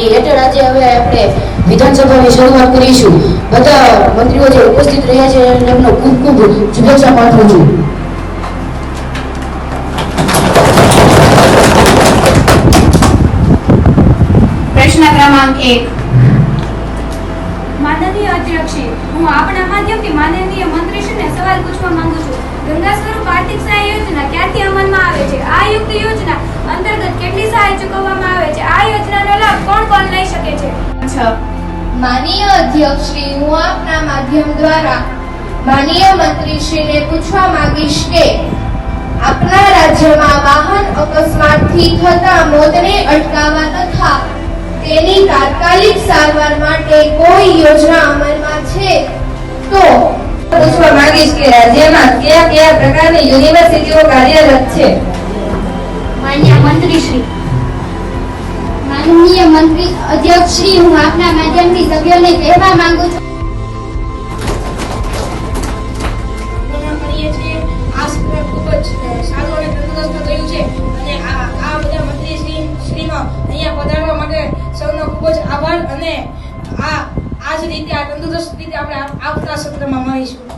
એ હેઠળ આજે હવે આપણે વિધાનસભાની શરૂઆત કરીશું. બધા મંત્રીઓ જે ઉપસ્થિત રહ્યા છે એમનો ખૂબ ખૂબ શુભેચ્છા પાઠવું છું. પ્રશ્ન ક્રમાંક 1. માનનીય અધ્યક્ષ, હું આપના માધ્યમથી માનનીય મંત્રીશ્રીને સવાલ પૂછવા માંગુ છું. ગંગા સ્વરૂપ આર્થિક સહાય યોજના ક્યાંથી અમલમાં આવે છે? આ યુક્ત યોજના અંતર્ગત કેટલી સહાય ચૂકવવામાં આવે છે? આ યોજનાનો લાભ કોણ કોણ લઈ શકે છે? 6. માનનીય અધ્યક્ષશ્રી, હું આપના માધ્યમ દ્વારા માનનીય મંત્રીશ્રીને પૂછવા માંગીશ કે આપના રાજ્યમાં વાહન અકસ્માતથી થતા મોતને અટકાવવા તથા તેની તાત્કાલિક સારવાર માટે કોઈ યોજના અમલમાં છે તો પૂછવા માંગીશ કે રાજ્યમાં કયા કયા પ્રકારની યુનિવર્સિટીઓ કાર્યરત છે? માનનીય મંત્રીશ્રી, માનનીય મંત્રી અધ્યક્ષશ્રી, હું આપના માધ્યમથી સભ્યોને કહેવા માંગુ છું આ સત્ર ખૂબ જ સારું અને તંદુરસ્ત થયું છે અને આ બધા મંત્રીશ્રીનો અહીંયા પધારવા માટે સૌનો ખૂબ જ આભાર અને આ જ રીતે આ તંદુરસ્ત રીતે આપણે આવતા સત્રમાં મળીશું.